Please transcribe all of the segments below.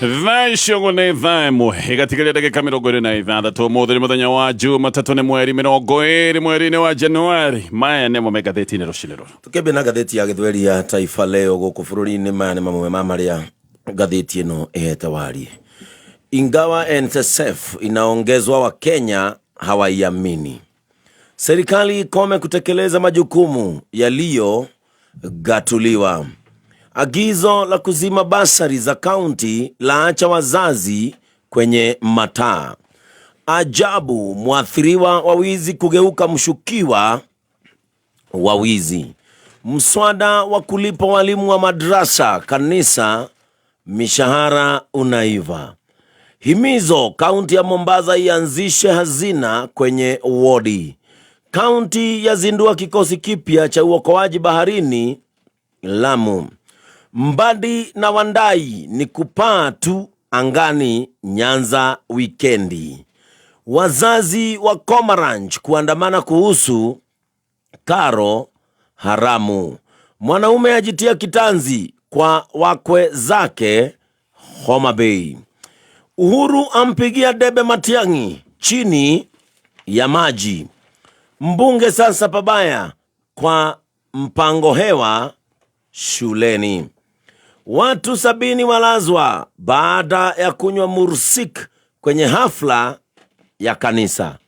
Vaisho ne vaimo igatikile dakika mirongo ine na ithathatũ mũthĩ mũthenya wa Jumatatu nĩ mweri mĩrongo ĩrĩ mweri-inĩ wa Januari. Maya nĩmo me ngathĩti-inĩ rũcinĩ rũrũ. Tukĩambia na ngathĩti ya Gĩthweri ya Taifa Leo gũkũ bũrũri-inĩ. Maya nĩ mamwe ma marĩa ngathĩti ĩno ĩhete wariĩ. Ingawa NSSF inaongezwa, wa Kenya hawaiamini. Serikali ikome kutekeleza majukumu yaliyogatuliwa. Agizo la kuzima basari za kaunti laacha wazazi kwenye mataa. Ajabu, mwathiriwa wa wizi kugeuka mshukiwa wa wizi. Mswada wa kulipa walimu wa madrasa kanisa mishahara unaiva. Himizo, kaunti ya Mombasa ianzishe hazina kwenye wodi. Kaunti yazindua kikosi kipya cha uokoaji baharini Lamu. Mbadi na Wandai ni kupaa tu angani Nyanza wikendi. Wazazi wa Komaranch kuandamana kuhusu karo haramu. Mwanaume ajitia kitanzi kwa wakwe zake Homa Bay. Uhuru ampigia debe Mating'i chini ya maji. Mbunge sasa pabaya kwa mpango hewa shuleni. Watu 70 walazwa baada ya kunywa mursik kwenye hafla ya kanisa.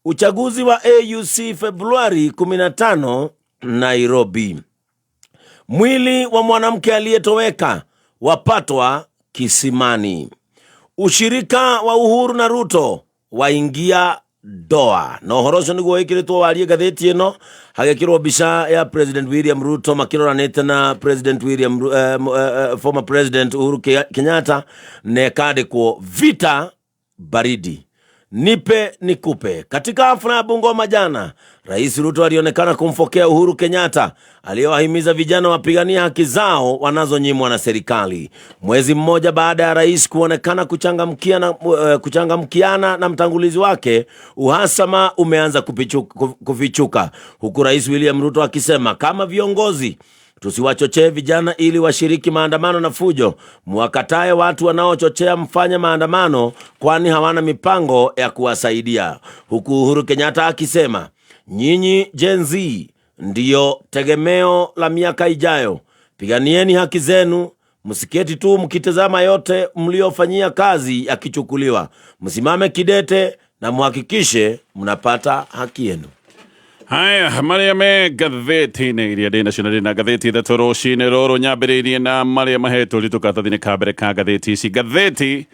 Uchaguzi wa AUC Februari 15 Nairobi. Mwili wa mwanamke aliyetoweka wapatwa kisimani. Ushirika wa Uhuru na Ruto waingia doa. Na uhorosho niguo ikiritwo warie gatheti ino hagekirwo bisha ya President William Ruto makiroranite na President former President Uhuru Kenyatta nekandikwo vita baridi nipe nikupe. Katika hafla ya Bungoma jana, Rais Ruto alionekana kumfokea Uhuru Kenyatta aliyowahimiza vijana wapigania haki zao wanazonyimwa na serikali. Mwezi mmoja baada ya rais kuonekana kuchangamkiana na mtangulizi wake, uhasama umeanza kufichuka, huku Rais William Ruto akisema kama viongozi tusiwachochee vijana ili washiriki maandamano na fujo, mwakatae watu wanaochochea mfanye maandamano kwani hawana mipango ya kuwasaidia. Huku Uhuru Kenyatta akisema nyinyi Gen Z ndiyo tegemeo la miaka ijayo, piganieni haki zenu, msiketi tu mkitazama yote mliofanyia kazi yakichukuliwa, msimame kidete na muhakikishe mnapata haki yenu. Haya, maria me gatheti-inĩ iria ndĩ nacio na gatheti ithatũ rũcinĩ rũrũ, nyambĩrĩirie na marĩa mahetwo rĩtũkathathi-inĩ ka mbere ka gatheti ici. Gatheti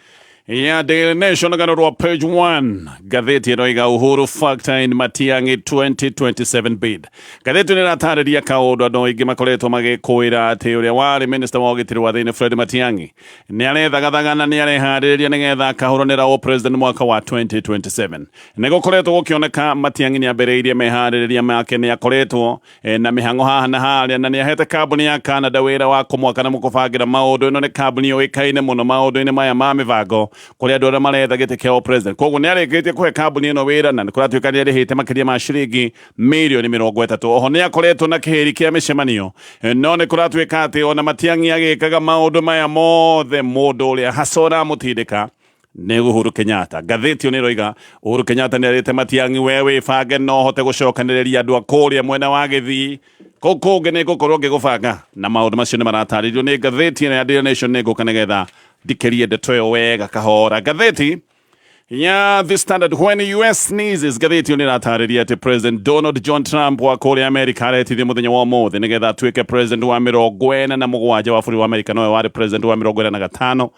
ya Daily Nation ganarwa page 1. Gatheti ĩno Uhuru factor in Mating'i 2027 bid. Gatheti nĩratarĩria kaũndũ andũ aingĩ makoretwo magĩkũĩra atĩ ũrĩa warĩ minister wa ũgitĩri wa thĩinĩ Fred Mating'i nĩarethagathaga na nĩareharĩrĩria nĩgetha akahuranira upresident mwaka wa 2027. Nĩgũkoretwo gũkĩoneka Mating'i nĩambĩrĩirie meharĩrĩria make, nĩakoretwo na mĩhang'o haha na harĩa, na nĩahete kambuni ya Canada wĩra wa kũmwaka na mũkũbangĩra maũndũ. Ĩno nĩ kambuni yoĩkaine mũno maũndũ-inĩ maya ma mĩbango kuri andũ arĩa maretha gĩtĩ kĩa president. Koguo nĩarĩkĩtie kũhe kambuni ĩno wĩra na nĩkũratuĩka nĩarĩhĩte makĩria ma ciringi mirioni 30. Oho nĩakoretwo na kĩheri kĩa mĩcemanio, no nĩkũratuĩka atĩ ona Mating'i agĩkaga maũndũ maya mothe mũndũ ũrĩa hacora mũtindĩka nĩ Uhuru Kenyatta. Gatheti ĩno ĩroiga Uhuru Kenyatta nĩarĩte Mating'i we wĩbange no hote gũcokanĩrĩria andũ a kũrĩa mwena wa Gĩthii. Kũngĩ nĩngũkorwo ngĩgũbanga na maũndũ macio nĩmaratarĩrio nĩ gatheti ĩno ya Daily Nation. Nĩngũka nĩgetha ndikerie ndeto ĩyo wega kahora. Gatheti ya The Standard, when US sneezes, gatheti ĩyo nĩratarĩria atĩ President Donald John Trump wa kũrĩa Amerika aretithia mũthenya wa ũmũthĩ nĩgetha atuĩke president wa 47 wa bũrũri wa Amerika, nowe warĩ president wa 45.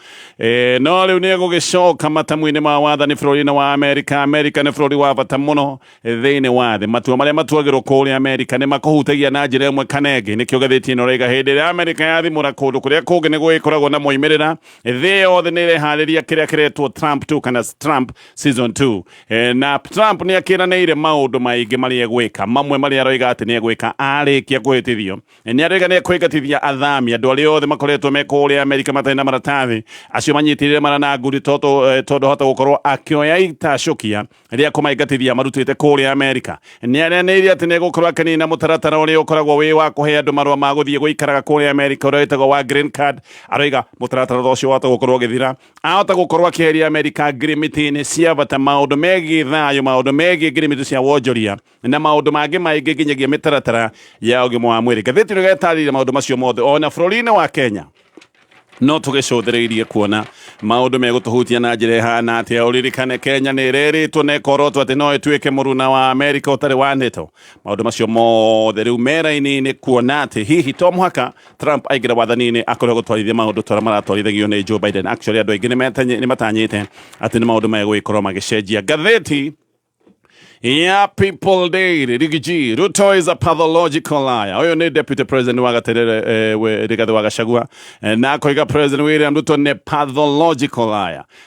No rĩu nĩegũgĩcoka matamu-inĩ ma wathani bũrũri-inĩ wa Amerika. Amerika nĩ bũrũri wa bata mũno thĩinĩ wa thĩ. Matua marĩa matuagĩrwo kũrĩa Amerika nĩ makũhutagia na njĩra ĩmwe kana ĩngĩ. Nĩkĩo gatheti ĩno ĩroiga hĩndĩ ĩrĩa Amerika yathimũra kũndũ kũrĩa kũngĩ nĩgũgĩkoragwo na moimĩrĩra, thĩ yothe nĩĩreharĩria kĩrĩa kĩretwo Trump 2 kana Trump Trump season 2 na Trump ni akiranĩire maũndũ maingĩ marĩa egwĩka mamwe marĩa aroiga atĩ nĩ egwĩka arĩkia kwĩhĩtithio nĩ aroiga nĩ ekũingatithia athami andũ arĩa othe makoretwo me kũrĩa Amerika matarĩ na maratathi acio manyitĩrĩire marana nguri tondũ hota gũkorwo akĩoya itacokia rĩa kũmaingatithia marutĩte kũrĩa Amerika nĩ aranĩire atĩ nĩ egũkorwo akanina mũtaratara ũrĩa ũkoragwo wĩ wa kũhe andũ marũa ma gũthiĩ gũikaraga kũrĩa Amerika ũrĩa wĩtagwo wa green card aroiga mũtaratara ũcio wahota gũkorwo ũgĩthira ahota gũkorwo akĩheria Amerika ngirimiti-inĩ cia bata maũndũ megiĩ thayũ maũndũ megiĩ ngirimiti cia wonjoria na maũndũ mangĩ maingĩ nginyagia mĩtaratara ya ũgima wa mwĩrĩ ngathĩti nĩ getarĩire maũndũ macio mothe ona bũrũri-inĩ wa Kenya no tũgĩcũthĩrĩirie kuona maũndũ megũtũhutia na njĩra ĩhana atĩa ũririkane Kenya nĩ ĩrĩrĩtwo na ĩkorotwo atĩ no ĩtuĩke mũruna wa Amerika ũtarĩ wa NATO maũndũ macio mothe rĩu mera-inĩ kuona atĩ hihi to mũhaka Trump aingĩra wathani-inĩ akorwo gũtwarithia maũndũ tũrĩa maratwarithagio nĩ Joe Biden actually andũ aingĩ nĩ matanyĩte atĩ nĩ maũndũ megũgĩkorwo magĩcenjia ngathĩti ya People Daily Rigiji Ruto is a pathological liar uyu ni deputy president wa Gaterere Rigathi wa Gachagua na koiga president William Ruto ni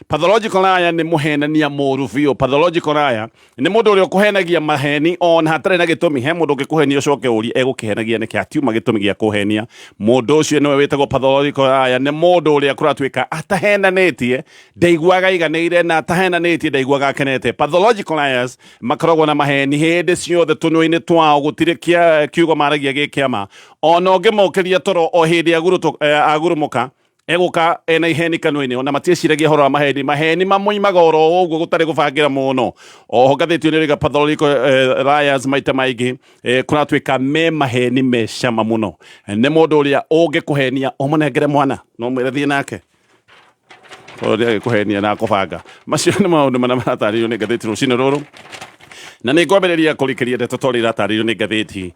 pathological liar ni muhenania mũruvio pathological liar ni mundu uria kuhenagia maheni ona hatarĩ na gĩtũmi he mundu ũngĩkũhenia ũcoke ũrie egũkĩhenagia nĩkĩ atiuma gĩtũmi gĩa kũhenia mundu ũcio niwe wĩtagwo pathological liar ni mundu uria kũratuĩka atahenanĩtie ndaiguaga iganĩire na atahenanĩtie ndaiguaga akenete pathological liars makoragwo na maheni hĩndĩ ciothe tũnua-inĩ twao gũtirĩ kiugo maragia gĩkĩama ona ũngĩmokĩria toro o hĩndĩ agurũmũka egũka ena iheni kanua-inĩ ona matieciragia horo wa maheni mamoimaga oro ũguo gũtarĩ gũbangĩra mũno oho ngathĩti nĩ rĩga pathological liars maita maingĩ kũratuĩka me maheni me cama mũno nĩ mũndũ ũrĩa ũngĩkũhenia ũmũnengere mwana no mwĩre thiĩ nake ũrĩa agĩkũhenia na kũbanga macio nĩ maũndũ marĩa maratarĩrio nĩ ngathĩti rũcinĩ rũrũ na nĩ ngwambĩrĩria kũrĩkĩria ndeto tondũ iratarĩrio nĩ ngathĩti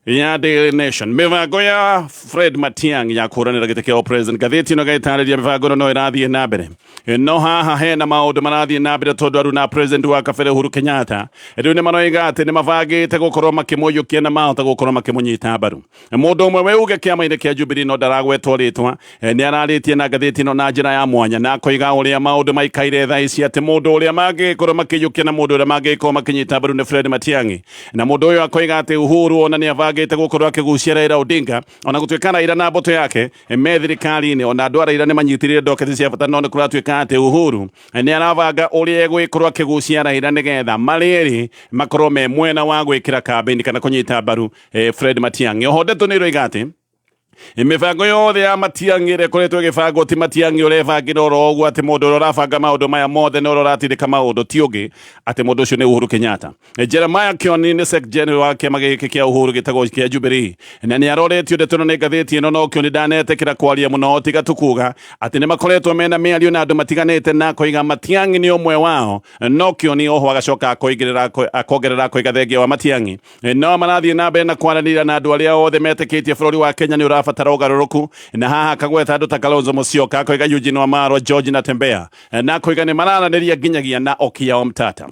ya Daily Nation mĩbango ya Fred Matiang'i ya kũhũranĩra gĩtĩ kĩa president ngathĩti ĩno ĩgĩtarĩria mĩbango ĩno no ĩrathiĩ na mbere no haha hena maũndũ marathiĩ na mbere tondũ aruna president wa kabere Uhuru Kenyatta rĩu nĩ maroiga atĩ nĩ mabangĩte gũkorwo makĩmũiyũkia na mahota gũkorwo makĩmũnyita mbaru mũndũ ũmwe wĩuge kĩama-inĩ kĩa Jubilee no ndaragwetwo rĩtwa nĩ ararĩtie na ngathĩti ĩno na njĩra ya mwanya na koiga ũrĩa maũndũ maikaire thaa ici atĩ mũndũ ũrĩa mangĩkorwo makĩiyũkia na mũndũ ũrĩa mangĩkorwo makĩnyita mbaru nĩ Fred Matiang'i na mũndũ ũyũ akoiga atĩ Uhuru ona nĩ abangĩte gũkorwo akĩgucia Raila Odinga ona gũtuĩka Raila na mboto yake me thirikari-inĩ ona andũ a Raila nĩ manyitĩrĩire ndoketi cia bata no nĩ kũratuĩka atĩ Uhuru nĩ arabanga ũrĩa egũgĩkorwo akĩgucia Raila nĩgetha marĩ erĩ makorwo me mwena wa gwĩkĩra kambĩini kana kũnyita mbaru Fred Matiang'i oho ndeto nĩ iroiga atĩ mĩbango yothe ya Matiang'i ĩrĩa ĩkoretwo ĩgĩbangwo ti Matiang'i ũrebangĩra oro ũguo atĩ mũndũ ũrĩa ũrabanga maũndũ maya mothe no ũratindĩka maũndũ ti ũngĩ atĩ mũndũ ũcio nĩ Uhuru Kenyatta Jeremiah Kioni nĩ Sec General wa kĩama gĩkĩ kĩa Uhuru gĩtagwo kĩa Jubilee na nĩ aroretio ndeto ĩno nĩ ngathĩti ĩno no Kioni ndanetĩkĩra kwaria mũno tiga tukuga atĩ nĩ makoretwo mena mĩario na andũ matiganĩte na koiga Matiang'i nĩ ũmwe wao no Kioni oho agacoka akongerera koiga thengia wa Matiang'i no marathiĩ na mbere na kwaranĩria na andũ arĩa othe metĩkĩtie bũrũri wa Kenya nĩ ũrabatara ũgarũrũku na haha kagweta andũ ta Kalonzo Musyoka koiga Eugene Wamalwa George Natembeya na koiga nĩ maranĩria nginyagia na Okiya Omtata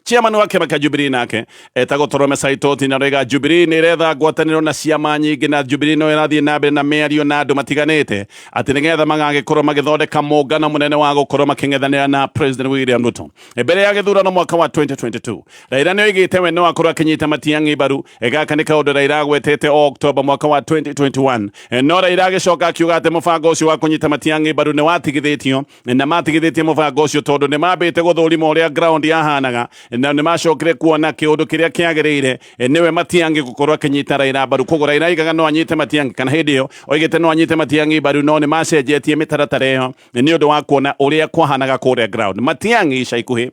chairman wa kĩama kĩa Jubilee nake etagwo Torome Saitoti na roiga Jubilee nĩ iretha ngwatanĩro na ciama nyingĩ na Jubilee no ĩrathiĩ na mbere na mĩario na andũ matiganĩte atĩ nĩgetha magagĩkorwo magĩthondeka mũngano mũnene wa gũkorwo makĩng'ethanĩra na President William Ruto mbere ya gĩthurano mwaka wa 2022 Raila nĩ oigĩte we no akorwo akĩnyita Matiang'i mbaru gaka nĩ kaũndũ Raila agwetete o October mwaka wa 2021 no Raila agĩcoka akiuga atĩ mũbango ũcio wa kũnyita Matiang'i mbaru nĩ watigithĩtio na matigithĩtie mũbango ũcio tondũ nĩ mambĩte gũthũrima ũrĩa ground yahanaga na nĩ macokire kuona kĩũndũ kĩrĩa kĩagĩrĩire nĩwe Matiang'i gũkorwo akĩnyita Raila mbaru koguo Raila aigaga no anyite Matiang'i kana hĩndĩ ĩyo oigĩte no anyite Matiang'i mbaru no nĩ macenjetie mĩtaratara ĩyo nĩ ũndũ wa kuona ũrĩa kwahanaga kũrĩa ground Matiang'i ica ikuhĩ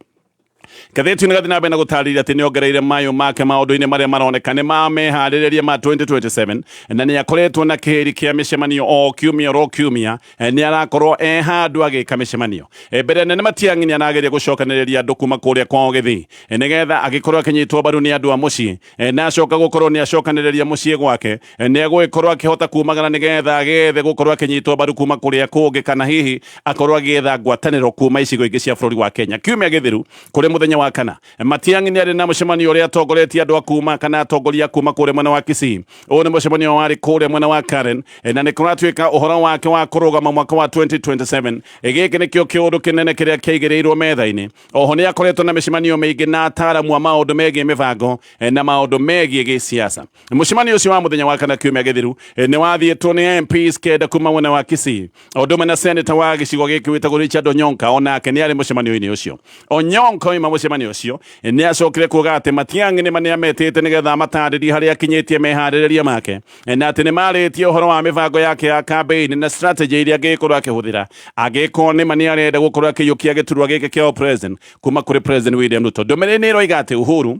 Gathĩti nĩ gathiĩ na mbere na gũtarĩria atĩ nĩ ongereire mayũ make maũndũ-inĩ marĩa maroneka nĩ mameharĩrĩria ma 2027 na nĩ akoretwo na kĩhĩri kĩa mĩcemanio o kiumia nĩ arakorwo handũ agĩka mĩcemanio mbere nene Matiang'i nĩ anageria gũcokanĩrĩria andũ kuma kũrĩa kwao Gĩthii nĩgetha agĩkorwo akĩnyitwo mbaru nĩ andũ a mũciĩ na acoka gũkorwo nĩ acokanĩrĩria mũciĩ gwake nĩ egũgĩkorwo akĩhota kumagana nĩgetha agethe gũkorwo akĩnyitwo mbaru kuma kũrĩa kũngĩ kana hihi akorwo agĩetha ngwatanĩro kuma icigo ingĩ cia bũrũri wa Kenya kiumia gĩthiru kũrĩ muthenya wa kana Matiang'i ni ari na mucemanio uria atongoretie andu akuma kana atongoria kuma kure mwena wa Kisii ni mucemanio wari kure mwena wa Karen na ni kuratuika uhoro wake wa kurugama mwaka wa 2027 giki nikio kiundu kinene kiria kiaigirirwo metha-ini oho ni akoretwo na micemanio miingi na ataramu a maundu megie mibango na maundu megie gisiasa mucemanio ucio wa muthenya wa kana kiumia githiru ni wathietwo ni MPs kenda kuma mwena wa Kisii oduma na senator wa gicigo giki witagwo Richard Onyonka onake ni ari mucemanio-ini ucio Onyonka oima mucemanio ucio ni acokire kuga ati Matiang'i ni mania metete nigetha mataririe haria akinyitie mehaririria make na ati ni maritie uhoro wa mibango yake ya campaign na strategy iria angikorwo akihuthira angikorwo ni mania arenda gukorwo akiyukia giturwa giki kia president kuma kuri president William Ruto ndomere ni roiga ati Uhuru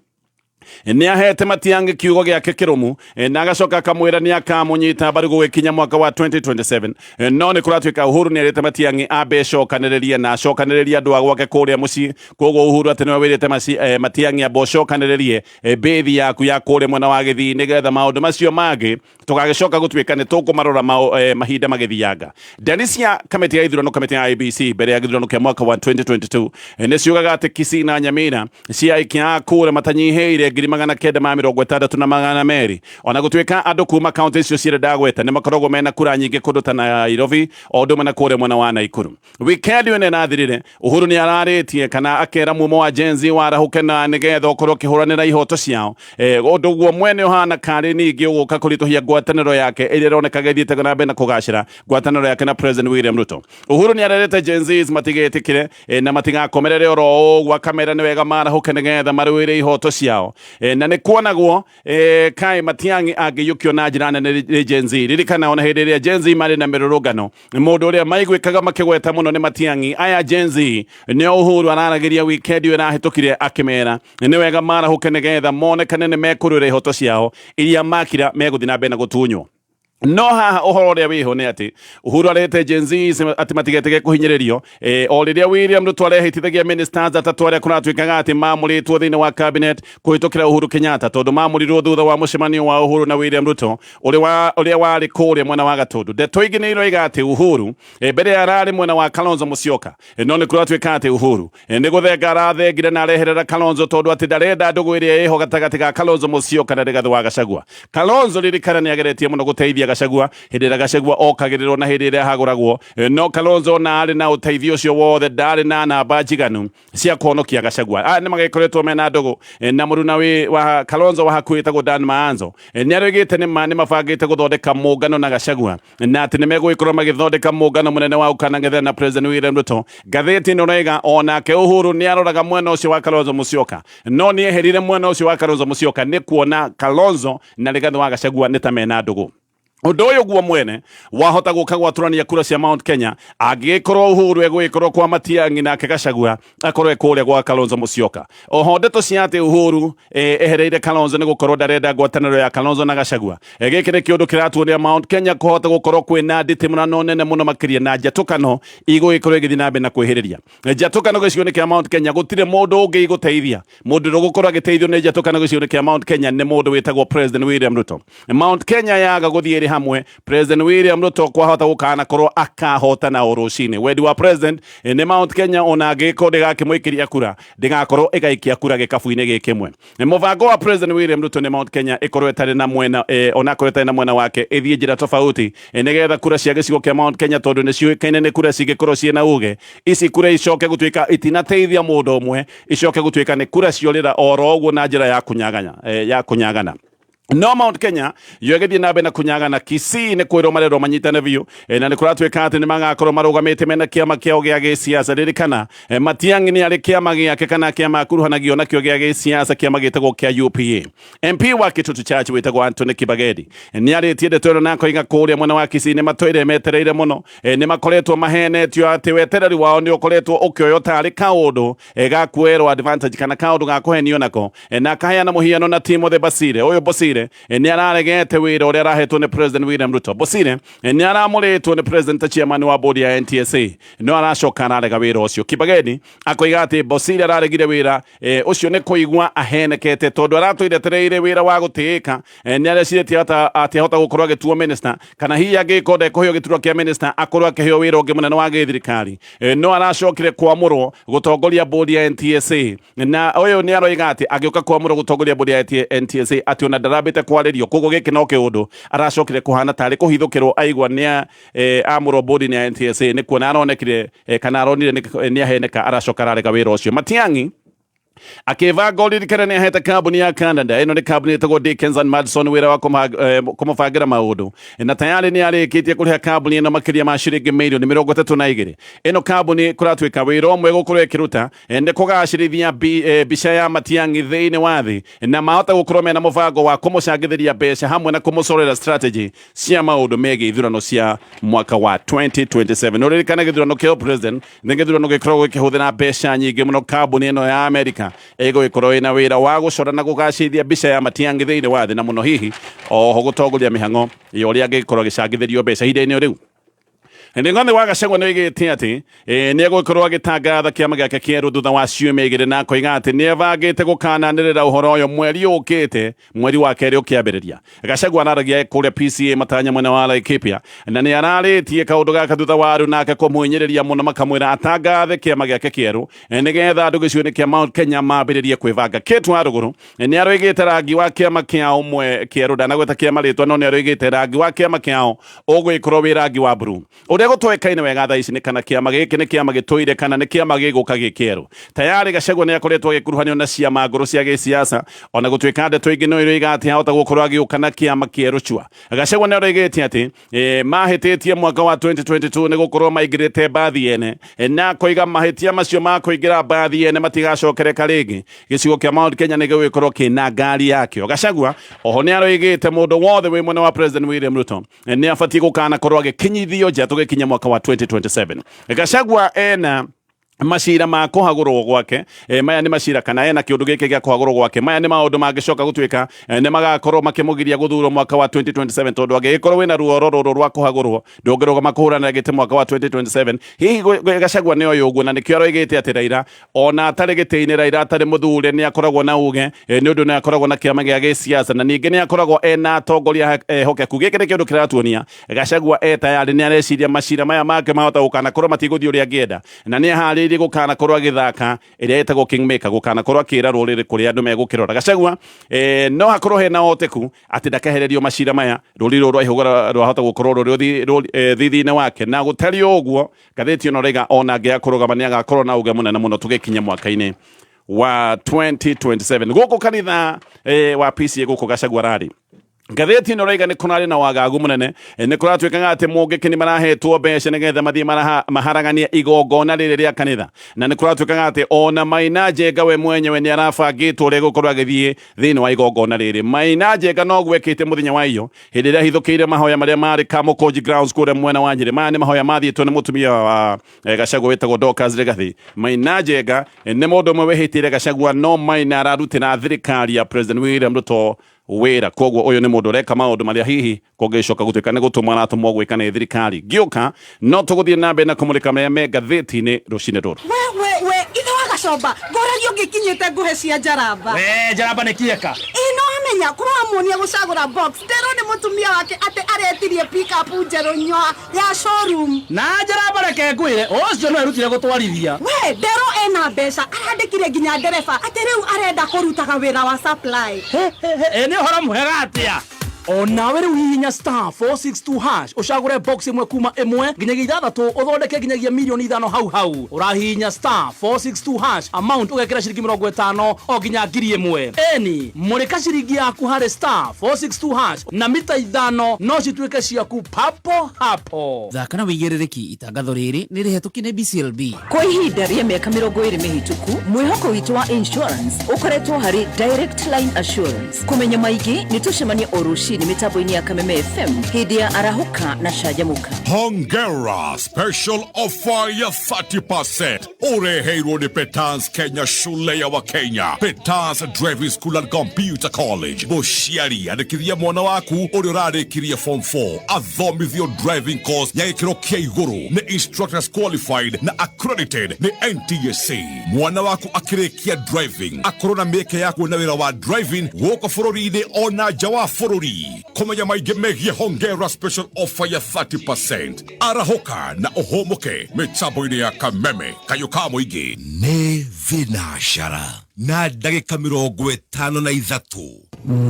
ni ahete Matiang'i kiugo giake kirumu na agacoka akamwira ni akamunyita mbaru gwikinya mwaka wa 2027 no ni kuratuika Uhuru ni arete Matiang'i ambe cokaniriria na cokaniriria andu agwake kuria mucii koguo Uhuru ati niwe wirite Matiang'i ambe cokaniririe bethi yaku ya kuria mwena wa Githii nigetha maundu macio magi tugagicoka gutuika ni tukumarora mahinda magithianga ndari cia kamiti ya ithurano kamiti ya IBC mbere ya githurano kia mwaka wa 2022 ni ciugaga ati Kisii na Nyamira ciaikia kuria matanyiheire 960 na 200 ona gutuika andu kuma county icio cirenda gweta ni makoragwo mena kura nyingi kundu ta Nairobi ondu mena kuria mwena wa Naikuru weekend ene nathirire Uhuru ni araritie kana akera mumo wa Gen Z warahuke na nigetha ukorwo kihuranira ihoto ciao ondu guo mwene uhana kari ningi uguka kurituhia ngwataniro yake iria ironekaga ithiite na mbere na kugacira ngwataniro yake na president William Ruto Uhuru ni ararete Gen Z matigetikire na matigakomerere oro gwa kamera ni wega marahuke nigetha marwire ihoto ciao na ni kuonagwo kai Matiang'i angiyukio na njira nene Gen Z ririkana ona hindi iria Gen Z mari na mirurungano mundu uria maigwikaga makigweta muno ni Matiang'i aya Gen Z ni Uhuru araragiria weekend ira hitukire akimera ni wega marahuke nigetha monekane ni mekurure ihoto ciao iria makira meguthi na mbere na gutunywo no haha uhoro uria wiho ni ati Uhuru arete Gen Z ati matigetege kuhinyiririo o riria William Ruto arehitithagia ministers atatu aria kuratuikaga ati mamuritwo thiini wa cabinet kuhitukira Uhuru Kenyatta tondu mamurirwo thutha wa mucemanio wa Uhuru na William Ruto uria wari kuria mwena wa Gatundu ndeto ingi ni iroiga ati Uhuru mbere ya arari mwena wa Kalonzo Musyoka no ni kuratuika ati Uhuru ni guthenga arathengire na areherera Kalonzo tondu ati ndarenda ndugu iria iho gatagati ga Kalonzo Musyoka na Rigathi wa Gachagua Kalonzo ririkana ni ageretie muno guteithia Gachagua hindi ira Gachagua okagirirwo na hindi ira haguragwo no Kalonzo na ari na uteithio ucio wothe ndari na namba njiganu cia kuhonokia Gachagua ni magikoretwo mena ndugu na muruna wa Kalonzo wa hakuita go Dan Maanzo ni arigite ni mabangite guthondeka mungano na Gachagua na ati ni megwikorwo magithondeka mungano munene wa ukanangetha na president William Ruto gatheti no rega onake Uhuru ni aroraga mwena ucio wa Kalonzo Musyoka no ni eherire mwena ucio wa Kalonzo Musyoka ni kuona Kalonzo na Rigathi wa Gachagua ni ta mena ndugu undu uyu guo mwene wahota guka gwaturania kura cia Mount Kenya angikorwo Uhuru egwikorwo kwa Matiang'i nake Gachagua akorwo ekuria gwa Kalonzo Musyoka oho ndeto cia ati Uhuru ehereire Kalonzo ni gukorwo ndarenda ngwataniro ya Kalonzo na Gachagua giki ni kiundu kiratuonia Mount Kenya kuhota gukorwo kwina nditimurano nene muno makiria na njatukano igwikorwo igithi na mbere na kwihiriria njatukano gicigo-ini kia Mount Kenya gutire mundu ungi guteithia mundu rugukorwo agiteithio ni njatukano gicigo-ini kia Mount Kenya ni mundu witagwo president William Ruto Mount Kenya yaga guthie hamwe president William Ruto kwahota gukana korwo akahotana urucini wendi wa president ni Mount Kenya ona giko ndigakimwikiria kura ndigakorwo igaikia kura gikabu-ini gikimwe mubango wa president William Ruto ni Mount Kenya ikorwo etari na mwena ona korwo etari na mwena wake ithie njira tofauti nigetha kura cia gicigo kia Mount Kenya tondu ni ciuikaine ni kura cigikorwo ciina uge ici kura icoke gutuika itinateithia mundu umwe icoke gutuika ni kura ciorira oro uguo na njira ya kunyagana no Mount Kenya yogethie na mbere na kunyagana Kisii ni kwirwo marerwo manyitane biu na ni kuratuika ati ni magakorwo marugamite mena kiama kiao gia gisiasa ririkana Matiang'i ni ari kiama giake kana kiama akuruhanagio nakio gia gisiasa kiama gitagwo kia UPA MP wa Kitutu Church witagwo Anthony Kibagedi ni aritie ndeto na koiga kuria mwena wa Kisii ni matoire metereire muno ni makoretwo mahenetio ati wetereri wao ni ukoretwo ukioyo tari kaundu gakwirwo advantage kana kaundu gakuhenio nako na kahayana muhiano na Timothy Basile uyu Basile Bosire ni araregete wira uria arahetwo ni President William Ruto. Bosire ni aramuritwo ni President chairman wa bodi ya NTSA no aracoka ararega wira ucio. Kibageni akoiga ati Bosire araregire wira ucio ni kuigwa ahenekete tondu aratwiretereire wira wa gutika ni areciretie ati ahota gukorwo agituo minister kana hihi agikode kuheo giturwa kia minister akorwo akiheo wira ungi munene wa githirikari no aracokire kwamurwo gutongoria bodi ya NTSA na uyu ni aroiga ati agiuka kwamurwo gutongoria bodi ya NTSA ati ona ndarambite kwaririo koguo giki no kiundu aracokire kuhana tari kuhithukirwo aigwa ni amurwo bodi ya NTSA ni kuona aronekire kana aronire ni aheneka aracoka ararega wira ucio. Mating'i akiva ngoli kana ni aheta kambuni ya Canada ino ni kambuni itago Dickens and Madison wira wa kumufangira maundu na tayari ni arikitie kuriha kambuni ino makiria ma ciringi milioni 32 ino kambuni kuratwika wira umwe gukorwo ikiruta ndi kugacirithia bica ya Mating'i thiini wa thi na mahota gukorwo mena mubango wa kumucangithiria mbeca hamwe na kumucorera strategy cia maundu megi ithurano cia mwaka wa 2027 no ririkana githurano kia president ni githurano gikorwo gikihuthira mbeca nyingi muno kambuni ino ya America ego ikorwo ina wira wa gucora na gugacithia mbica ya Mating'i thiini wa thi na muno hihi oho gutongoria mihango yoria gikorwo gicangithirio mbeca hinde-ini riu Ndingone wa Gachagua ni igite ati ni egukorwo agitangatha kiama giake kieru thutha wa ciumia igiri na koiga ati ni evangite gukananirira uhoro uyu mweri ukite mweri wa keri ukiambiriria. Gachagua araragia kuria PCA matanya mwena wa Laikipia na ni araritie kaundu gaka thutha wa aru nake kumwinyiriria muno makamwira atangathe kiama giake kieru nigetha andu giciuni kia Mount Kenya mambiririe kwivanga kitu aruguru ni aroigite rangi wa kiama kiao umwe kieru ndanagweta kiama ritwa no ni aroigite rangi wa kiama kiao ugwikorwo wi rangi wa blue gutwekaine wega tha ici ni kana kiama giki ni kiama gituire kana ni kiama giguka gikieru tayari Gachagua ni akoretwo agikuruhanio na ciama nguru cia gisiasa ona gutweka ndeto ingi no iroiga ati ahota gukorwo agiuka na kiama kieru chua. Gachagua ni aroigite ati mahititie mwaka wa 2022 ni gukorwo maigirite bathi ene na koiga mahitia macio ma kuigira bathi ene matigacokereka ringi gicigo kia Mount Kenya ni gikorwo kina ngari yakio. Gachagua oho ni aroigite mundu wothe wi mwena wa President William Ruto ni afatie gukana korwo agikinyithio njatu gikinya mwaka wa 2027. Gachagua ena macira ma kuhagurwo gwake maya ni macira kana ena kiundu giki gia kuhagurwo gwake maya ni maundu mangicoka gutwika ni magakorwo makimugiria guthurwo mwaka wa 2027 tondu agikorwo wina ruoro ruru rwa kuhagurwo ndongerwo makuhuranira gite mwaka wa 2027 hihi Gachagua ni oyo uguo na nikio aroigite ati Raila ona atari gite-ini Raila atari muthure ni akoragwo na uge ni undu ni akoragwo na kiama gia gisiasa na ningi ni akoragwo ena atongoria hokeku giki ni kiundu kiratuonia Gachagua tayari ni areciria macira maya make mahota gukana korwo matiguthii uria angienda na ni ahari gukana korwo agithaka iria etagwo kingmaker gukana korwo akira ruriri kuria andu megukirora. Gachagua no hakorwo hena oteku ati ndakehererio macira maya ruriri rwa ihugura rwahota gukorwo ruri thithine wake na gutari uguo gatheti ono rega ona ngiakurugama ni agakorwo na uge munene muno tugikinya mwaka-ini wa 2027 guku kanitha wa PCA guku Gachagua rari gatheti no raiga ni kunari na wagagu munene ni kuratwika ati mugiki ni marahetwo mbeca nigetha mathie maharagania igongona riri ria kanitha na ni kuratwika ati ona Maina Njenga we mwenyewe ni arabangitwo ri gukorwo agithie thiini wa igongona riri. Maina Njenga no gwekite muthenya wa iyo hindi ria hithukiire mahoya maria mari Kamukunji grounds kure mwena wa Nyeri maya ni mahoya mathietwo ni mutumia wa Gachagua wetagwo Dorcas Rigathi. Maina Njenga ni mundu mwe wehitire Gachagua no Maina ararutira thirikari ya President William Ruto wira koguo uyu ni mundu reka maundu maria hihi kugicoka gutwika ni gutumwa na tumwo gwika ni thirikari giuka no tuguthie nambe na kumulika meya me gatheti-ini rucine ruru we ithe wa Gacomba ngorario ngikinyite nguhe cia njaramba we njaramba ni kieka ino amenya kurwa muonia gucagura box ndero ni mutumia wake ati aretirie pick up njeru nyoa ya showroom na njaramba reke ngwire ucio no erutire gutwarithia we ndero ena mbeca arandikire nginya ndereba ati riu arenda kurutaga wira wa supply ni hora muhega atia onawe riu hihinya *462# ucagure box imwe kuma imwe nginyagia ithathatu uthondeke nginyagia milioni 5 hau urahihinya *462# amount ugekira ciringi 50 o nginya ngiri 1 eni murika ciringi yaku hari *462# na mita 5 no cituike ciaku papo hapo. Thaka na wigiririki itangatho riri ni rihetũki ni BCLB kwa ihinda ria miaka 20 mihituku mwihoko witu wa insurance ukoretwo hari direct line assurance kumenya maigi ni tucemanie o ruci tetorocini mitambo-ini ya Kameme FM hidi ya arahuka na shajamuka. Hongera special offer ya 30%. Ureheirwo ni Petans Kenya, shule ya wa Kenya. Petans Driving School and Computer College. Mushiari andikithia mwana waku uri urarikiria form 4 athomithio driving course ya gikiro kia iguru ni instructors qualified na accredited ni NTSA. Mwana waku akirikia driving akorwo na mieke ya kuona wira wa driving guko bururi-ini ona nja wa bururi. Kumenya maingi megie Hongera special offer ya 30%. Arahoka na ohomoke mitambo-ini ya Kameme kayuka muingi ni vinashara na ndagika 53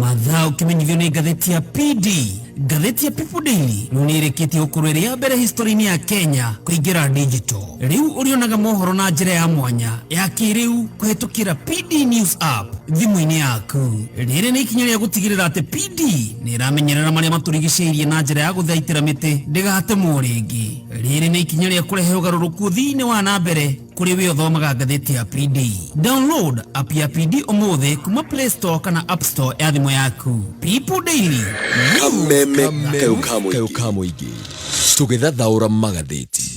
mathaa ukimenyithio ni ngatheti ya PD. Ngatheti ya People Daily nunireketie ukurwiri ya mbere history-ini ya Kenya kuingira digital. Riu urionaga mohoro na njira ya mwanya ya kiriu kuhetukira PD News app thimu-ini yaku. Riri ni ikinya ria gutigirira ati PD ni iramenyerera maria maturigiceirie na njira ya guthaitira miti ndigatemwo ringi. Riri ni ikinya ria kurehe ugaruruku thiini wa na mbere kuri we uthomaga ngatheti ya PD. Download app ya PD umuthi kuma Play Store kana App Store ya thimu yaku. People Daily Kameme kayuka muingi tugithathaura magatheti.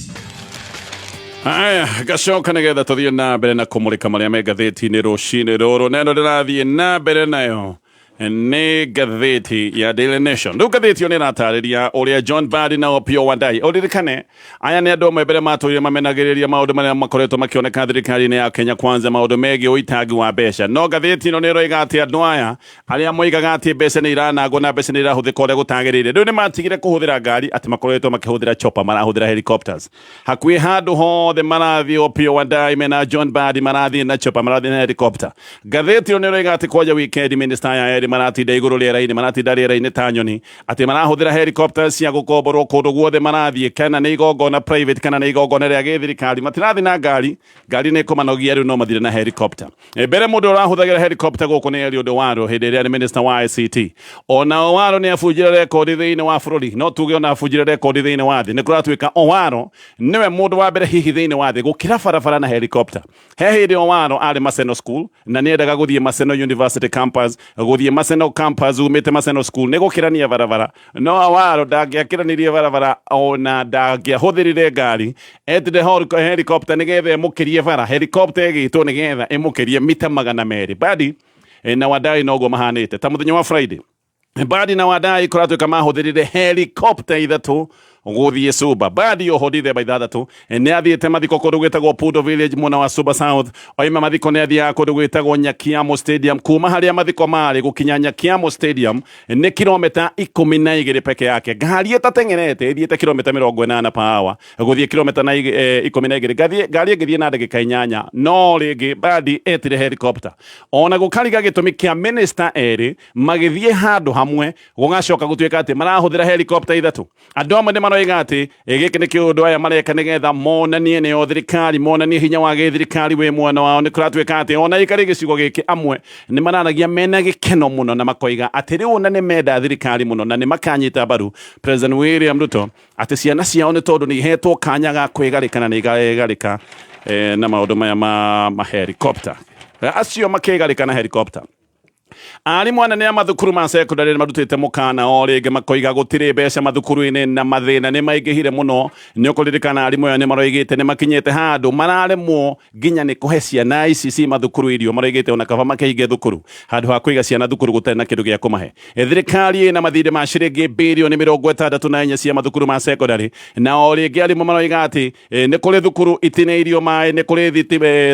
Aya, gacoka nigetha tuthie na mbere na kumulika maria me ngatheti-ini rucini ruru. Neno ndirathie na mbere nayo ni ngatheti ya Daily Nation. Riu ngatheti yo ni ratariria uria John Mbadi na Opiyo Wandayi uririkane aya ni andu amwe mbere maturire mamenagiriria maundu maria makoretwo makioneka thirikari-ini ya Kenya Kwanza, maundu megie uitangi wa mbeca. No ngatheti ino ni roiga ati andu aya aria moigaga ati mbeca ni iranangwo na mbeca ni irahuthika uria gutagirire, riu ni matigire kuhuthira ngari ati makoretwo makihuthira chopper, marahuthira helicopters. Hakui handu hothe marathie Opiyo Wandayi mena John Mbadi marathie na chopper, marathie na helicopter. Ngatheti ino ni roiga ati kwaja weekend minister ya maratinda iguru riera-ini, maratinda riera-ini ta nyoni, ati marahuthira helicopters cia gukomborwo kundu guothe marathie, kana ni igongona private kana ni igongona ria githirikari. Matirathi na ngari ni kumanogia, riu no mathire na helicopter. Mbere mundu urahuthagira helicopter guku ni Eliud Owaro hindi ria ni minister wa ICT. Ona Owaro ni afujire record thiini wa bururi, no tuge ona afujire record thiini wa thi. Ni kuratwika Owaro niwe mundu wa mbere hihi thiini wa thi gukira barabara na helicopter. He hindi Owaro ari Maseno School na ni endaga guthie Maseno University campus, guthie Maseno campus, umite Maseno School ni gukirania barabara. No Owaro ndagiakiranirie barabara ona ndagiahuthirire ngari, etire helicopter nigetha mukirie bara. Helicopter igitwo nigetha imukirie mita 200. Mbadi na Wandayi noguo mahanite ta muthenya wa Friday. Mbadi na Wandayi kuratwika mahuthirire helicopter ithatu guthie Suba. Mbadi ohodithe by thatatu ni athiete mathiko kundu gwitagwo Pudo Village muna wa Suba South. Oima mathiko ni athia kundu gwitagwo Nyakiamo Stadium. Kuma haria mathiko mari gukinya Nyakiamo Stadium ni kilomita 12 peke yake. Ngari itatengenete ithiete kilomita 80 per hour guthie kilomita 12. Ngari ngithie na ndagika 8 no ringi Mbadi etire helicopter. Ona gukariga gitumi kia minister eri magithie handu hamwe gugacoka gutwika ati marahuthira helicopter ithatu. Andu amwe ni maroiga ati giki ni kiundu aya mareka nigetha monanie ni thirikari, monanie hinya wa githirikari we mwana wao. Ni kuratwika ati ona ikari gicigo giki amwe ni maranagia mena gikeno muno na makoiga ati riu na ni menda thirikari muno na ni makanyita mbaru President William Ruto ati ciana ciao ni tondu ni hetwo kanya ga kwigarika na ni igarika na maundu maya ma helicopter. Acio makigarika na helicopter. Ari mwana ni amathukuru ma secondary ni marutite mukana o ringi makoiga gutire mbeca mathukuru-ini na mathina ni maingihire muno. Ni ukuririkana ari moyo ni maroigite ni makinyete handu mararemwo nginya ni kuhe ciana ici mathukuru irio. Maroigite ona kaba makihinge thukuru handu ha kuiga ciana thukuru gutari na kindu gia kumahe. Thirikari ina mathire ma ciringi bilioni 64 cia mathukuru ma secondary, na o ringi ari maroiga ati ni kuri thukuru itineirio mai, ni kuri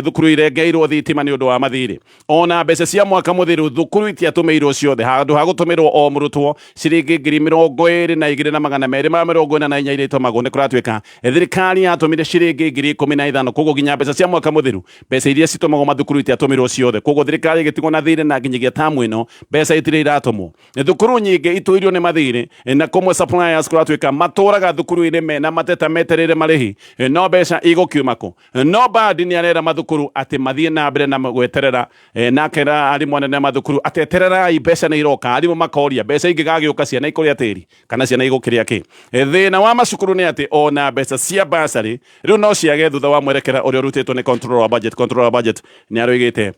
thukuru irengeirwo thitima ni undu wa mathire. Ona mbeca cia mwaka muthiru thukuru itiatumirwo ciothe handu ha gutumirwo o murutwo ciringi 22,244 iria itumagwo. Ni kuratwika thirikari yatumire ciringi 15,000 koguo ginya mbeca cia mwaka muthiru mbeca iria citumagwo mathukuru itiatumirwo ciothe. Koguo thirikari igitigwo na thire na nginyagia tamu ino mbeca itire iratumwo. Thukuru nyingi ituirio ni mathire na kumwe suppliers kuratwika maturaga thukuru-ini mena mateta meterere marihi no mbeca igukiumako. No Mbadi ni arera mathukuru ati mathie na mbere na gweterera na kera ari mwana na mathukuru macukuru atetererai mbeca nĩ iroka arimũ makoria mbeca ingĩgagĩũka ciana ikũrĩa tĩri kana ciana igũkĩrĩa kĩ thĩna wa macukuru nĩ atĩ ona mbeca cia basarĩ rĩu no ciage thutha wa mwerekera ũrĩa ũrutĩtwo nĩ controller budget nĩ aroigĩte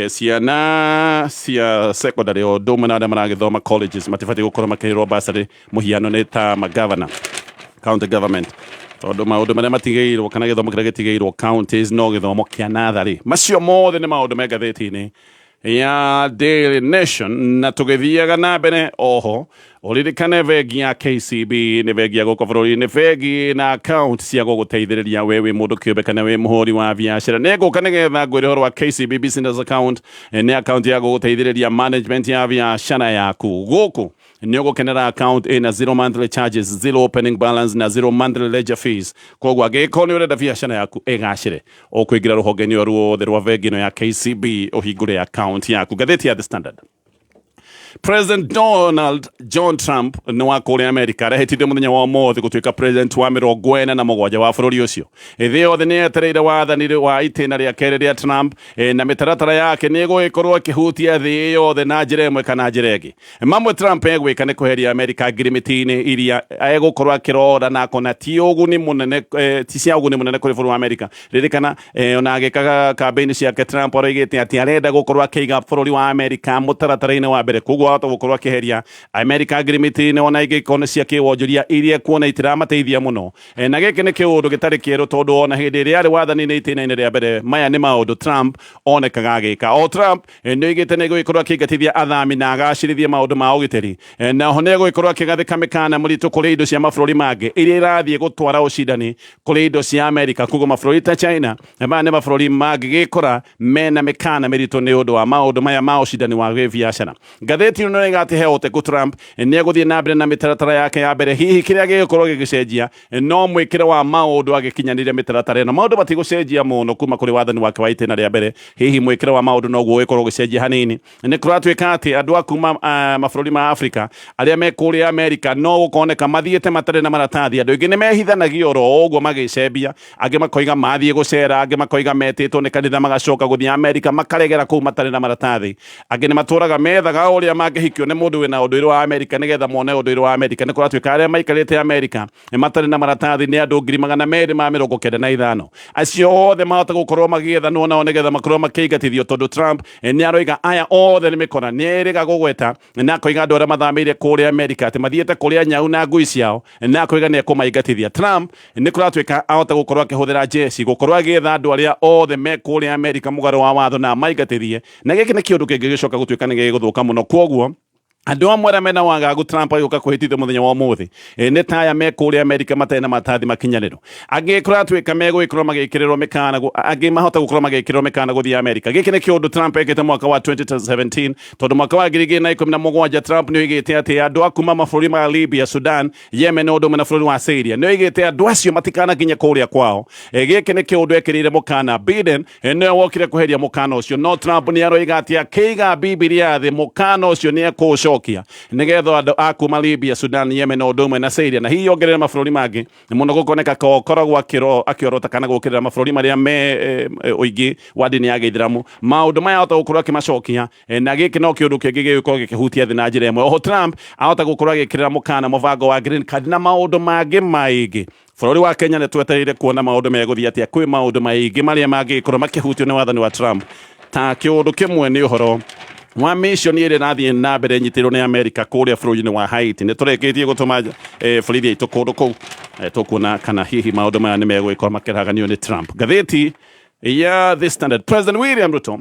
ciana cia secondary o ndũmwe na arĩa maragĩthoma colleges matibatiĩ gũkorwo makĩrĩrwo basarĩ mũhiano nĩ ta magavana county government tondũ maũndũ marĩa matigĩirwo kana gĩthomo kĩrĩa gĩtigĩirwo counties no gĩthomo kĩa natharĩ macio mothe nĩ maũndũ me ngathĩti-inĩ ya Daily Nation na tũgĩthiaga na mbere oho ũririkane bengi ya KCB nĩ bengi ya gũkũ bũrũri-inĩ bengi na account cia gũgũteithĩrĩria we wĩ mũndũ kĩũmbe kana wĩ mũhũri wa biacara nĩ ngũka nĩgetha ngwĩre ũhoro wa KCB business account nĩ account ya gũgũteithĩrĩria management ya biacara yaku gũkũ nĩ ũgũkenera account ĩna zero monthly charges zero opening balance na zero monthly ledger fees koguo angĩkorwo nĩ ũrenda biacara yaku ĩgacĩre ũkũingĩra rũhonge-inĩ ruothe rwa bengi ĩno ya KCB ũhingũre account yaku ngathĩti ya The Standard. President Donald John Trump nĩ wa kũrĩa Amerika arehĩtithio mũthenya wa ũmũthĩ gũtuĩka president wa 47 wa bũrũri ũcio thĩ yothe nĩ yetereire wathani wa itĩna rĩa kerĩ rĩa Trump na mĩtaratara yake nĩ ĩgũgĩkorwo ĩkĩhutia thĩ yothe na njĩra ĩmwe kana njĩra ĩngĩ mamwe Trump egwĩka nĩ kweheria Amerika ngirimiti-inĩ iria egũkorwo akĩrora na akona ti ũguni mũnene ti cia ũguni mũnene kũrĩ bũrũri wa Amerika ririkana ona agĩkaga kambĩini ciake Trump aroigĩte atĩ arenda gũkorwo akĩiga bũrũri wa Amerika mũtaratara-inĩ wa mbere koguo ahota gũkorwo akĩheria Amerika ngirimiti-inĩ ona igĩkorwo cia kĩwonjoria iria kuona itiramateithia mũno na gĩkĩ nĩ kĩũndũ gĩtarĩ kĩerũ tondũ ona hĩndĩ ĩrĩa arĩ wathani-inĩ itĩna-inĩ rĩa mbere maya nĩ maũndũ Trump onekaga agĩka o Trump nĩ oigĩte nĩ egũgĩkorwo akĩingatithia athami na agacĩrithie maũndũ ma ũgitĩri naho nĩ egũgĩkorwo akĩgathĩka mĩkana mũritũ kũrĩ indo cia mabũrũri mangĩ iria irathiĩ gũtwara ũcindani kũrĩ indo cia Amerika koguo mabũrũri ta China maya nĩ mabũrũri mangĩgĩkora mena mĩkana mĩritũ nĩ ũndũ wa maũndũ maya ma ũcindani wa gĩbiacara ngathĩti ĩno nĩ ĩgatĩhe ũteku Trump nĩ egũthiĩ na mbere na mĩtaratara yake ya mbere hihi kĩrĩa gĩgũkorwo gĩgĩcenjia no mwĩkĩre wa maũndũ agĩkinyanĩria mĩtaratara ĩno maũndũ matigũcenjia mũno kuma kũrĩ wathani wake wa itĩna rĩa mbere hihi mwĩkĩre wa maũndũ noguo ũgĩkorwo ũgĩcenjia hanini nĩ kũratuĩka atĩ andũ a kuma mabũrũri ma Afrika arĩa me kũrĩa Amerika no gũkoneka mathiĩte matarĩ na maratathi andũ aingĩ nĩ mehithanagio oro ũguo magĩcembia angĩ makoiga mathiĩ gũcera angĩ makoiga metĩtwo nĩ kanitha magacoka gũthiĩ Amerika makaregera kũu matarĩ na maratathi angĩ nĩ matũraga methaga ũrĩa mangĩhikio nĩ mũndũ wĩna ũndũire wa Amerika nĩgetha mone ũndũire wa Amerika nĩ kũratuĩka arĩa maikarĩte Amerika matarĩ na maratathi nĩ andũ 295 acio othe mahota gũkorwo magĩethanwo nao nĩgetha makorwo makĩingatithio tondũ Trump nĩ aroiga aya othe nĩ mĩkora nĩ erĩga gũgweta na akoiga andũ arĩa mathamĩire kũrĩa Amerika atĩ mathiĩte kũrĩa nyau na ngui ciao na akoiga nĩ ekũmaingatithia Trump nĩ kũratuĩka ahota gũkorwo akĩhũthĩra jeci gũkorwo agĩetha andũ arĩa othe me kũrĩa Amerika mũgarũ wa watho na maingatithie na gĩkĩ nĩ kĩũndũ kĩngĩgĩcoka gũtuĩka nĩ gĩgũthũka mũno koguo andũ amwe arĩa mena wagagu Trump agĩũka kũhĩtithio mũthenya wa ũmũthĩ nĩ ta aya me kũrĩa Amerika matarĩ na maratathi makinyanĩru angĩ kũratuĩka megũgĩkorwo magĩkĩrĩrwo mĩkana angĩ mahota gũkorwo magĩkĩrĩrwo mĩkana gũthiĩ Amerika gĩkĩ nĩ kĩũndũ Trump ekĩte mwaka wa 2017 tondũ mwaka wa 2017 Trump nĩ oigĩte atĩ andũ a kuma mabũrũri ma Libya Sudan Yemen ũndũ ũmwe na bũrũri wa Syria nĩ oigĩte andũ acio matikanakinya kũrĩa kwao gĩkĩ nĩ kĩũndũ ekĩrĩire mũkana Biden nĩ wokire kweheria mũkana ũcio no Trump nĩ aroiga atĩ akĩiga Bibilia thĩ mũkana ũcio nĩ ekũũcokia nĩgetha andũ a kuma Libya Sudan Yemen ũndũ ũmwe na Syria na hihi ongerera mabũrũri mangĩ mũno gũkoneka koragwo akĩorota kana gũkĩrĩra mabũrũri marĩa me ũingĩ wa ndini ya Gĩithĩramu maũndũ maya ahota gũkorwo akĩmacokia na gĩkĩ no kĩũndũ kĩngĩ gĩgũkorwo gĩkĩhutia thĩ na njĩra ĩmwe oho Trump ahota gũkorwo agĩkĩrĩra mũkana mũbango wa green card na maũndũ mangĩ maingĩ bũrũri wa Kenya nĩ twetereire kuona maũndũ megũthiĩ atĩa kwĩ maũndũ maingĩ marĩa mangĩkorwo makĩhutio nĩ wathani wa Trump ta kĩũndũ kĩmwe nĩ ũhoro wa mission ĩrĩa ĩrathiĩ na mbere nyitĩrwo nĩ Amerika kũrĩa bũrũri-inĩ wa Haiti nĩ tũrĩkĩtie gũtũma borithi aitũ kũndũ kũu tũkuona kana hihi maũndũ maya nĩ megũgĩkorwo makĩraganio nĩ Trump ngathĩti ya The Standard President William Ruto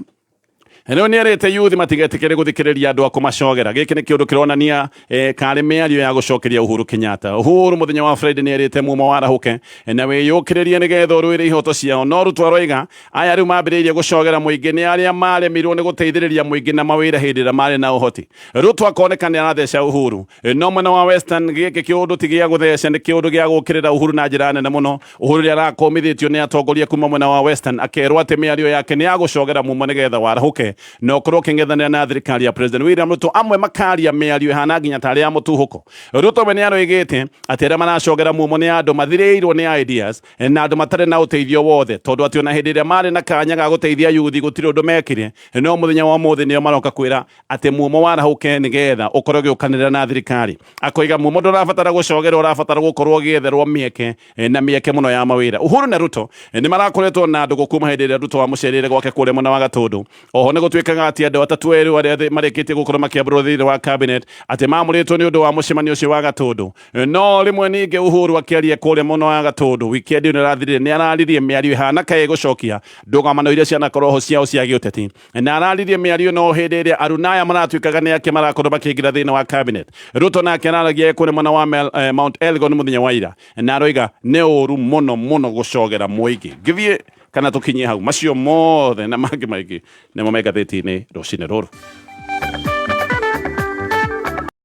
Eno nĩ arĩte yuthi matigetĩkĩre gũthikĩrĩria andũ a kũmacogera gĩkĩ nĩ kĩũndũ kĩronania karĩ mĩario ya gũcokeria Uhuru Kenyatta Uhuru mũthenya wa Friday nĩ arĩte muma warahũke na wĩyũkĩrĩrie nĩgetha ũrũĩre ihoto ciao no Ruto aroiga aya rĩu mambĩrĩirie gũcogera mũingĩ nĩ arĩa maremirwo nĩ gũteithĩrĩria mũingĩ na mawĩra hĩndĩ ĩrĩa marĩ na ũhoti Ruto akoneka nĩ aratheca Uhuru no mwena wa Western gĩkĩ kĩũndũ ti gĩa gũtheca nĩ kĩũndũ gĩa gũkĩrĩra Uhuru na njĩra nene mũno Uhuru rĩa arakomithĩtio nĩ atongoria kuma mwena wa Western akerwo atĩ mĩario yake nĩ ya gũcogera muma nĩgetha warahũke ũke na ũkorwo ũkĩng'ethanĩra na thirikari ya President William Ruto. Amwe makaria mĩario ĩhana nginya tarĩ ya mũtuhũko. Ruto we nĩaroigĩte atĩ arĩa maracogera mumo nĩ andũ mathirĩirwo nĩ ideas na andũ matarĩ na ũteithio wothe, tondũ atĩ ona hĩndĩ ĩrĩa marĩ na kanya ga gũteithia yuthi gũtirĩ ũndũ mekire, no mũthenya wa ũmũthĩ nĩo maroka kwĩra atĩ mumo warahũke nĩgetha ũkorwo ũgĩũkanĩrĩra na thirikari. Akoiga mumo ndũrabatara gũcogerwo, ũrabatara gũkorwo ũgĩetherwo mĩeke na mĩeke mũno ya mawĩra. Uhuru na Ruto nĩ marakoretwo na andũ gũkuma hĩndĩ ĩrĩa Ruto wamũcerire gwake kũrĩa mwena wa Gatũndũ. Oho nĩ gũtuĩkaga atĩ andũ atatũ erũ arĩa marĩkĩtie gũkorwo makĩambũrwo thĩinĩ wa cabinet atĩ mamũrĩtwo nĩ ũndũ wa mũcemanio ũcio wa Gatũndũ. No rĩmwe ningĩ Uhuru akĩaria kũrĩa mwena wa Gatũndũ wikendi ĩno ĩrathirire nĩ araririe mĩario ĩhana kaĩ gũcokia ndũgamano iria cianakorwo ho ciao cia gĩũteti, na araririe mĩario no hĩndĩ ĩrĩa arunaya maratuĩkaga nĩ ake marakorwo makĩingĩra thĩinĩ wa cabinet. Ruto nake araragia kũrĩa mwena wa Mount Elgon mũthenya wa ira na aroiga nĩ ũru mũno gũcogera mũingĩ. Gĩthiĩ kana tũkinyie hau, macio mothe na mangĩ maingĩ nĩmo me ngathĩti-inĩ rũcinĩ rũrũ.